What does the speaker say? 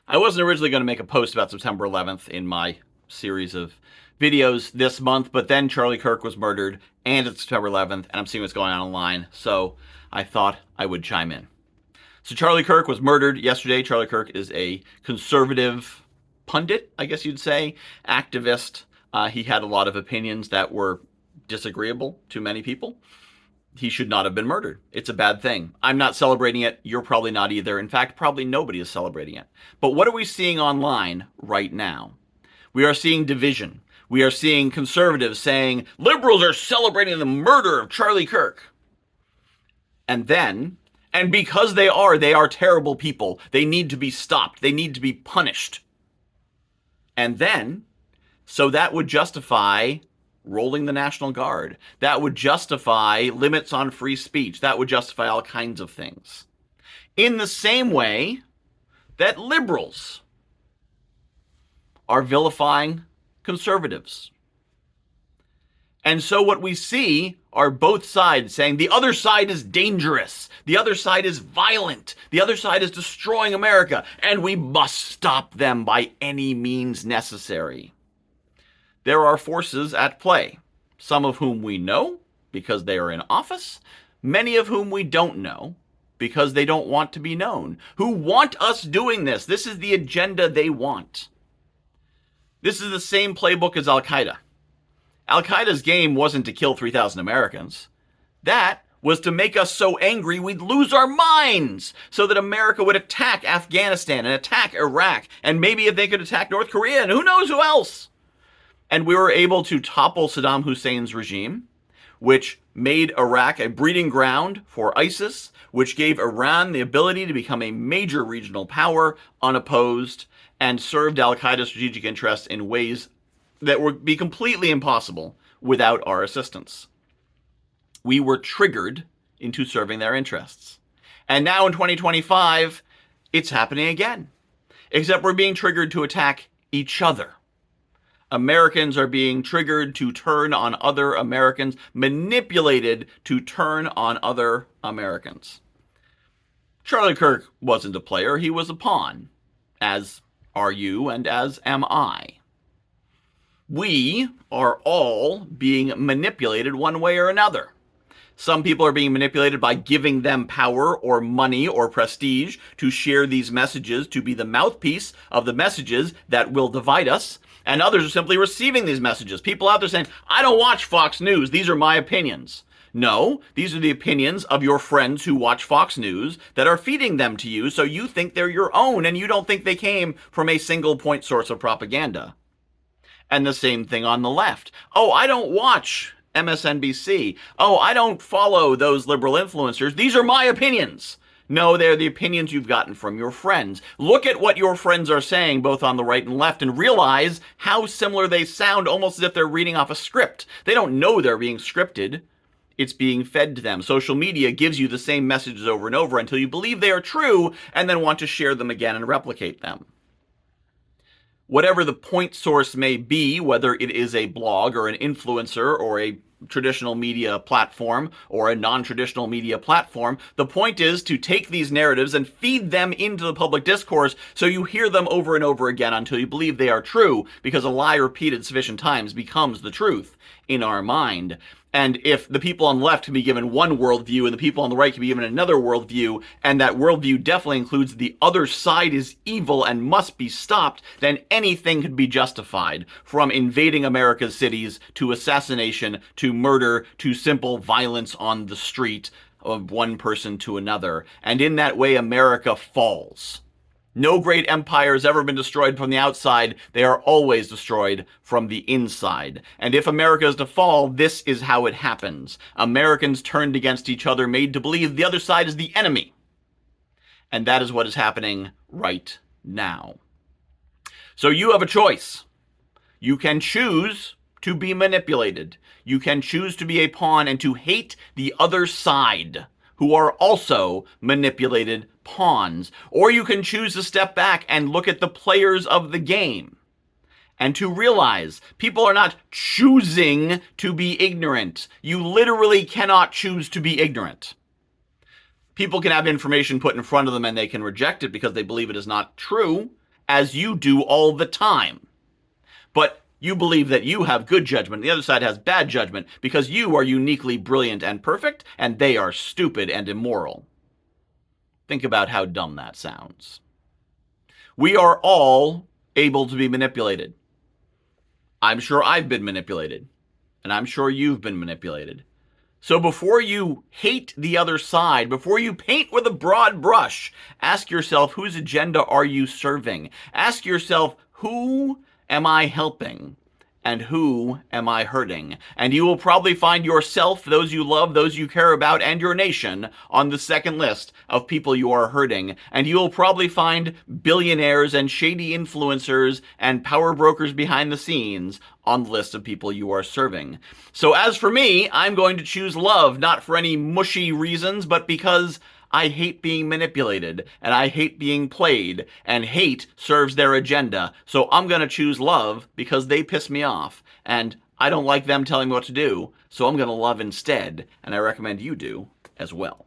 I wasn't originally going to make a post about September 11th in my series of videos this month, but then Charlie Kirk was murdered, and it's September 11th, and I'm seeing what's going on online, so I thought I would chime in. So Charlie Kirk was murdered yesterday. Charlie Kirk is a conservative pundit, I guess you'd say, activist. He had a lot of opinions that were disagreeable to many people. He should not have been murdered. It's a bad thing. I'm not celebrating it. You're probably not either. In fact, probably nobody is celebrating it. But what are we seeing online right now? We are seeing division. We are seeing conservatives saying liberals are celebrating the murder of Charlie Kirk. And because they are terrible people. They need to be stopped. They need to be punished. And then, so that would justify rolling the National Guard. That would justify limits on free speech. That would justify all kinds of things. In the same way that liberals are vilifying conservatives. And so what we see are both sides saying the other side is dangerous. The other side is violent. The other side is destroying America. And we must stop them by any means necessary. There are forces at play, some of whom we know because they are in office, many of whom we don't know because they don't want to be known, who want us doing this. This is the agenda they want. This is the same playbook as Al-Qaeda. Al-Qaeda's game wasn't to kill 3,000 Americans. That was to make us so angry we'd lose our minds so that America would attack Afghanistan and attack Iraq, and maybe if they could attack North Korea and who knows who else. And we were able to topple Saddam Hussein's regime, which made Iraq a breeding ground for ISIS, which gave Iran the ability to become a major regional power unopposed, and served Al-Qaeda's strategic interests in ways that would be completely impossible without our assistance. We were triggered into serving their interests. And now in 2025, it's happening again. Except we're being triggered to attack each other. Americans are being triggered to turn on other Americans, manipulated to turn on other Americans. Charlie Kirk wasn't a player, he was a pawn, as are you and as am I. We are all being manipulated one way or another. Some people are being manipulated by giving them power or money or prestige to share these messages, to be the mouthpiece of the messages that will divide us. And others are simply receiving these messages. People out there saying, I don't watch Fox News. These are my opinions. No, these are the opinions of your friends who watch Fox News that are feeding them to you, so you think they're your own and you don't think they came from a single point source of propaganda. And the same thing on the left. Oh, I don't watch MSNBC. Oh, I don't follow those liberal influencers. These are my opinions. No, they're the opinions you've gotten from your friends. Look at what your friends are saying, both on the right and left, and realize how similar they sound, almost as if they're reading off a script. They don't know they're being scripted. It's being fed to them. Social media gives you the same messages over and over until you believe they are true and then want to share them again and replicate them. Whatever the point source may be, whether it is a blog or an influencer or a traditional media platform or a non-traditional media platform, the point is to take these narratives and feed them into the public discourse so you hear them over and over again until you believe they are true, because a lie repeated sufficient times becomes the truth in our mind. And if the people on the left can be given one worldview and the people on the right can be given another worldview, and that worldview definitely includes the other side is evil and must be stopped, then anything could be justified, from invading America's cities to assassination to murder to simple violence on the street of one person to another. And in that way, America falls. No great empire has ever been destroyed from the outside. They are always destroyed from the inside. And if America is to fall, this is how it happens. Americans turned against each other, made to believe the other side is the enemy. And that is what is happening right now. So you have a choice. You can choose to be manipulated. You can choose to be a pawn and to hate the other side, who are also manipulated pawns. Or you can choose to step back and look at the players of the game and to realize people are not choosing to be ignorant. You literally cannot choose to be ignorant. People can have information put in front of them and they can reject it because they believe it is not true, as you do all the time. But you believe that you have good judgment, the other side has bad judgment, because you are uniquely brilliant and perfect, and they are stupid and immoral. Think about how dumb that sounds. We are all able to be manipulated. I'm sure I've been manipulated, and I'm sure you've been manipulated. So before you hate the other side, before you paint with a broad brush, ask yourself, whose agenda are you serving? Ask yourself, who am I helping? And who am I hurting? And you will probably find yourself, those you love, those you care about, and your nation on the second list of people you are hurting. And you will probably find billionaires and shady influencers and power brokers behind the scenes on the list of people you are serving. So as for me, I'm going to choose love, not for any mushy reasons, but because I hate being manipulated, and I hate being played, and hate serves their agenda. So I'm going to choose love because they piss me off, and I don't like them telling me what to do, so I'm going to love instead, and I recommend you do as well.